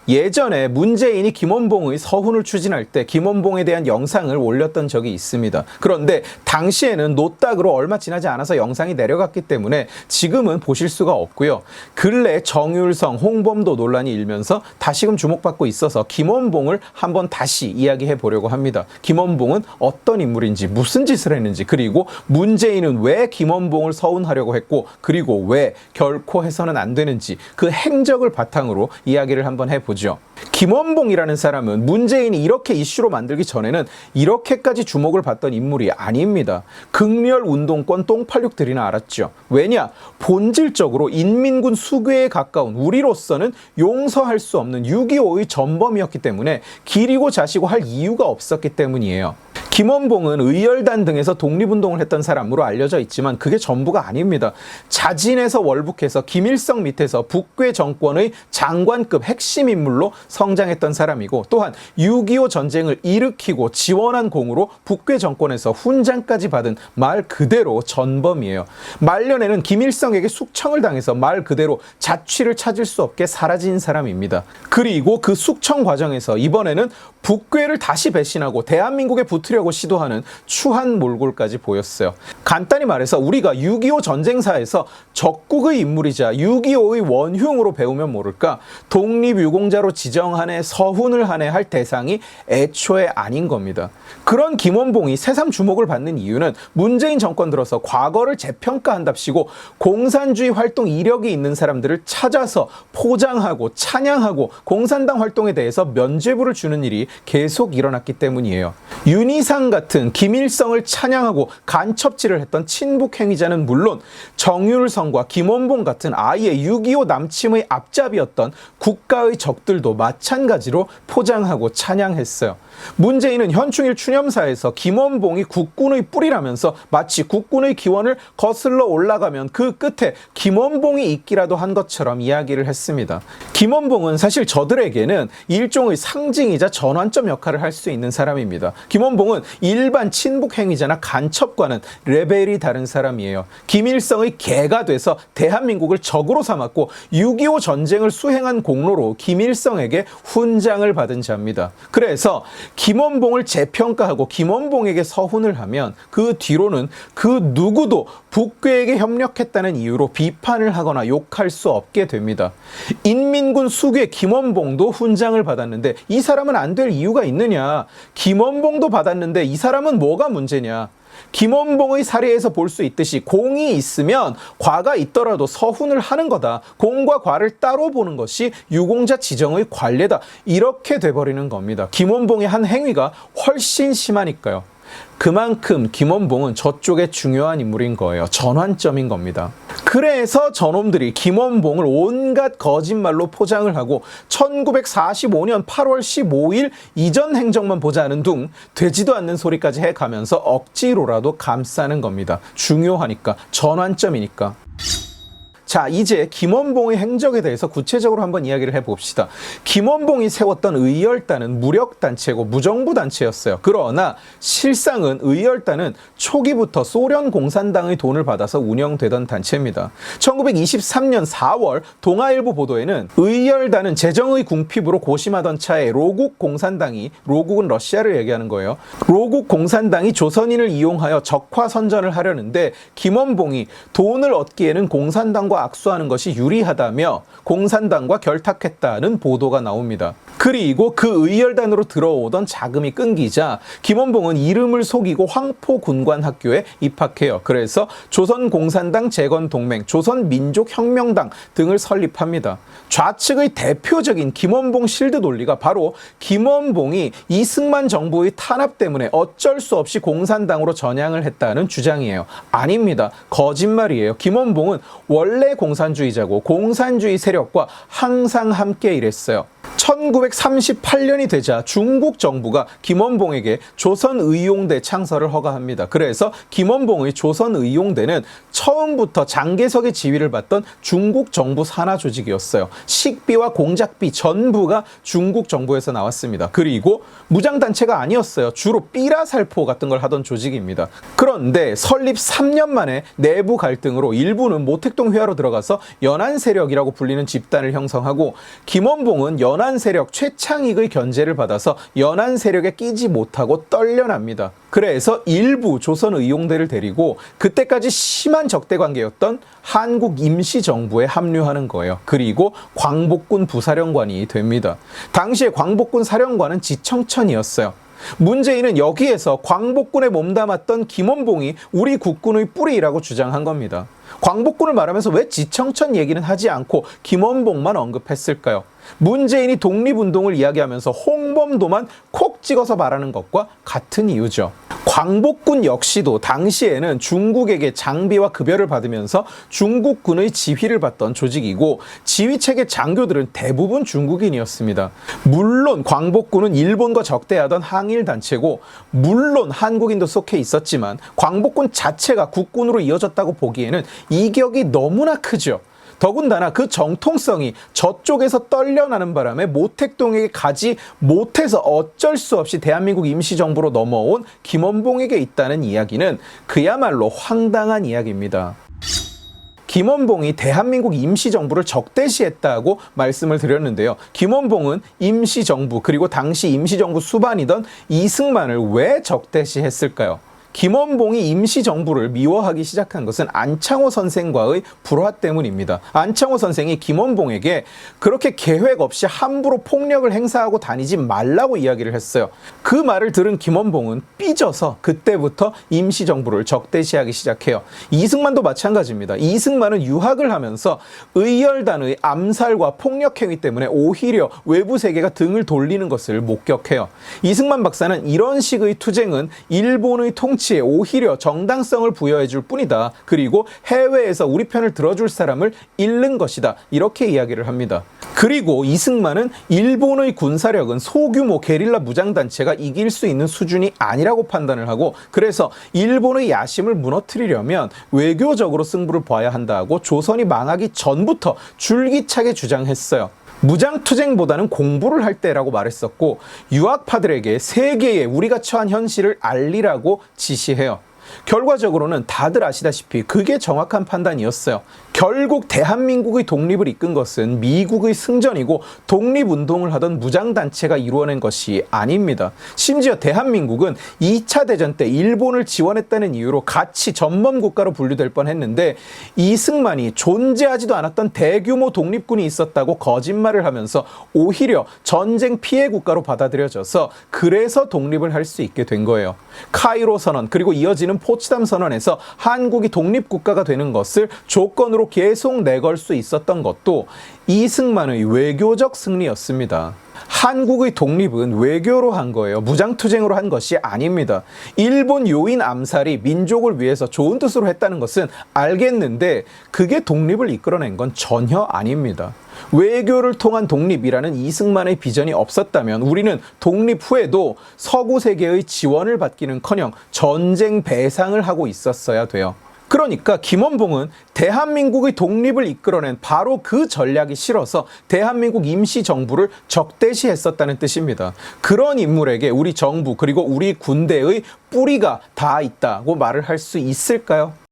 예전에 문재인이 김원봉의 서훈을 추진할 때 김원봉에 대한 영상을 올렸던 적이 있습니다. 그런데 당시에는 노딱으로 얼마 지나지 않아서 영상이 내려갔기 때문에 지금은 보실 수가 없고요. 근래 정율성, 홍범도 논란이 일면서 다시금 주목받고 있어서 김원봉을 한번 다시 이야기해 보려고 합니다. 김원봉은 어떤 인물인지, 무슨 짓을 했는지, 그리고 문재인은 왜 김원봉을 서훈하려고 했고, 그리고 왜 결코 해서는 안 되는지 그 행적을 바탕으로 이야기를 한번 해보죠. 김원봉이라는 사람은 문재인이 이렇게 이슈로 만들기 전에는 이렇게까지 주목을 받던 인물이 아닙니다. 극렬 운동권 똥팔육들이나 알았죠. 왜냐? 본질적으로 인민군 수괴에 가까운, 우리로서는 용서할 수 없는 6.25의 전범이었기 때문에 기리고 자시고 할 이유가 없었기 때문이에요. 김원봉은 의열단 등에서 독립운동을 했던 사람으로 알려져 있지만 그게 전부가 아닙니다. 자진해서 월북해서 김일성 밑에서 북괴 정권의 장관급 핵심 인물로 성장했던 사람이고, 또한 6.25 전쟁을 일으키고 지원한 공으로 북괴 정권에서 훈장까지 받은 말 그대로 전범이에요. 말년에는 김일성에게 숙청을 당해서 말 그대로 자취를 찾을 수 없게 사라진 사람입니다. 그리고 그 숙청 과정에서 이번에는 북괴를 다시 배신하고 대한민국에 붙으려고 시도하는 추한 몰골까지 보였어요. 간단히 말해서 우리가 6.25 전쟁사에서 적국의 인물이자 6.25의 원흉으로 배우면 모를까, 독립유공자로 지정하네, 서훈을 하네 할 대상이 애초에 아닌 겁니다. 그런 김원봉이 새삼 주목을 받는 이유는 문재인 정권 들어서 과거를 재평가한답시고 공산주의 활동 이력이 있는 사람들을 찾아서 포장하고 찬양하고 공산당 활동에 대해서 면죄부를 주는 일이 계속 일어났기 때문이에요. 윤희상 같은 김일성을 찬양하고 간첩질을 했던 친북 행위자는 물론 정율성과 김원봉 같은 아예 6.25 남침의 앞잡이였던 국가의 적들도 마찬가지로 포장하고 찬양했어요. 문재인은 현충일 추념사에서 김원봉이 국군의 뿌리라면서 마치 국군의 기원을 거슬러 올라가면 그 끝에 김원봉이 있기라도 한 것처럼 이야기를 했습니다. 김원봉은 사실 저들에게는 일종의 상징이자 전환점 역할을 할 수 있는 사람입니다. 김원봉은 일반 친북 행위자나 간첩과는 레벨이 다른 사람이에요. 김일성의 개가 돼서 대한민국을 적으로 삼았고 6.25 전쟁을 수행한 공로로 김일성에게 훈장을 받은 자입니다. 그래서 김원봉을 재평가하고 김원봉에게 서훈을 하면 그 뒤로는 그 누구도 북괴에게 협력했다는 이유로 비판을 하거나 욕할 수 없게 됩니다. 인민군 수괴 김원봉도 훈장을 받았는데 이 사람은 안 될 이유가 있느냐? 김원봉도 받았는데 이 사람은 뭐가 문제냐? 김원봉의 사례에서 볼 수 있듯이 공이 있으면 과가 있더라도 서훈을 하는 거다. 공과 과를 따로 보는 것이 유공자 지정의 관례다. 이렇게 돼버리는 겁니다. 김원봉의 한 행위가 훨씬 심하니까요. 그만큼 김원봉은 저쪽에 중요한 인물인 거예요. 전환점인 겁니다. 그래서 저놈들이 김원봉을 온갖 거짓말로 포장을 하고 1945년 8월 15일 이전 행적만 보자는 둥 되지도 않는 소리까지 해가면서 억지로라도 감싸는 겁니다. 중요하니까, 전환점이니까. 자, 이제 김원봉의 행적에 대해서 구체적으로 한번 이야기를 해봅시다. 김원봉이 세웠던 의열단은 무력단체고 무정부단체였어요. 그러나 실상은 의열단은 초기부터 소련 공산당의 돈을 받아서 운영되던 단체입니다. 1923년 4월 동아일보 보도에는 의열단은 재정의 궁핍으로 고심하던 차에 로국 공산당이, 로국은 러시아를 얘기하는 거예요. 로국 공산당이 조선인을 이용하여 적화선전을 하려는데 김원봉이 돈을 얻기에는 공산당과 악수하는 것이 유리하다며 공산당과 결탁했다는 보도가 나옵니다. 그리고 그 의열단으로 들어오던 자금이 끊기자 김원봉은 이름을 속이고 황포군관학교에 입학해요. 그래서 조선공산당 재건동맹, 조선민족혁명당 등을 설립합니다. 좌측의 대표적인 김원봉 실드 논리가 바로 김원봉이 이승만 정부의 탄압 때문에 어쩔 수 없이 공산당으로 전향을 했다는 주장이에요. 아닙니다. 거짓말이에요. 김원봉은 원래 공산주의자고 공산주의 세력과 항상 함께 일했어요. 1938년이 되자 중국 정부가 김원봉에게 조선의용대 창설을 허가합니다. 그래서 김원봉의 조선의용대는 처음부터 장개석의 지휘를 받던 중국 정부 산하 조직이었어요. 식비와 공작비 전부가 중국 정부에서 나왔습니다. 그리고 무장단체가 아니었어요. 주로 삐라살포 같은 걸 하던 조직입니다. 그런데 설립 3년 만에 내부 갈등으로 일부는 모택동 회화로 들어가서 연안 세력이라고 불리는 집단을 형성하고 김원봉은 연안 연안 세력 최창익의 견제를 받아서 연안 세력에 끼지 못하고 떨려납니다. 그래서 일부 조선 의용대를 데리고 그때까지 심한 적대 관계였던 한국 임시정부에 합류하는 거예요. 그리고 광복군 부사령관이 됩니다. 당시에 광복군 사령관은 지청천이었어요. 문재인은 여기에서 광복군에 몸담았던 김원봉이 우리 국군의 뿌리라고 주장한 겁니다. 광복군을 말하면서 왜 지청천 얘기는 하지 않고 김원봉만 언급했을까요? 문재인이 독립운동을 이야기하면서 홍범도만 콕 찍어서 말하는 것과 같은 이유죠. 광복군 역시도 당시에는 중국에게 장비와 급여를 받으면서 중국군의 지휘를 받던 조직이고 지휘체계 장교들은 대부분 중국인이었습니다. 물론 광복군은 일본과 적대하던 항일단체고 물론 한국인도 속해 있었지만 광복군 자체가 국군으로 이어졌다고 보기에는 이격이 너무나 크죠. 더군다나 그 정통성이 저쪽에서 떨려나는 바람에 모택동에게 가지 못해서 어쩔 수 없이 대한민국 임시정부로 넘어온 김원봉에게 있다는 이야기는 그야말로 황당한 이야기입니다. 김원봉이 대한민국 임시정부를 적대시했다고 말씀을 드렸는데요. 김원봉은 임시정부 그리고 당시 임시정부 수반이던 이승만을 왜 적대시했을까요? 김원봉이 임시정부를 미워하기 시작한 것은 안창호 선생과의 불화 때문입니다. 안창호 선생이 김원봉에게 그렇게 계획 없이 함부로 폭력을 행사하고 다니지 말라고 이야기를 했어요. 그 말을 들은 김원봉은 삐져서 그때부터 임시정부를 적대시하기 시작해요. 이승만도 마찬가지입니다. 이승만은 유학을 하면서 의열단의 암살과 폭력행위 때문에 오히려 외부 세계가 등을 돌리는 것을 목격해요. 이승만 박사는 이런 식의 투쟁은 일본의 통치 오히려 정당성을 부여해 줄 뿐이다. 그리고 해외에서 우리 편을 들어줄 사람을 잃는 것이다. 이렇게 이야기를 합니다. 그리고 이승만은 일본의 군사력은 소규모 게릴라 무장단체가 이길 수 있는 수준이 아니라고 판단을 하고 그래서 일본의 야심을 무너뜨리려면 외교적으로 승부를 봐야 한다고 조선이 망하기 전부터 줄기차게 주장했어요. 무장투쟁보다는 공부를 할 때라고 말했었고 유학파들에게 세계에 우리가 처한 현실을 알리라고 지시해요. 결과적으로는 다들 아시다시피 그게 정확한 판단이었어요. 결국 대한민국의 독립을 이끈 것은 미국의 승전이고 독립운동을 하던 무장단체가 이루어낸 것이 아닙니다. 심지어 대한민국은 2차 대전 때 일본을 지원했다는 이유로 같이 전범국가로 분류될 뻔했는데 이승만이 존재하지도 않았던 대규모 독립군이 있었다고 거짓말을 하면서 오히려 전쟁 피해 국가로 받아들여져서 그래서 독립을 할 수 있게 된 거예요. 카이로 선언 그리고 이어지는 포츠담 선언에서 한국이 독립국가가 되는 것을 조건으로 계속 내걸 수 있었던 것도 이승만의 외교적 승리였습니다. 한국의 독립은 외교로 한 거예요. 무장투쟁으로 한 것이 아닙니다. 일본 요인 암살이 민족을 위해서 좋은 뜻으로 했다는 것은 알겠는데 그게 독립을 이끌어낸 건 전혀 아닙니다. 외교를 통한 독립이라는 이승만의 비전이 없었다면 우리는 독립 후에도 서구 세계의 지원을 받기는커녕 전쟁 배상을 하고 있었어야 돼요. 그러니까 김원봉은 대한민국의 독립을 이끌어낸 바로 그 전략이 싫어서 대한민국 임시정부를 적대시했었다는 뜻입니다. 그런 인물에게 우리 정부 그리고 우리 군대의 뿌리가 다 있다고 말을 할 수 있을까요?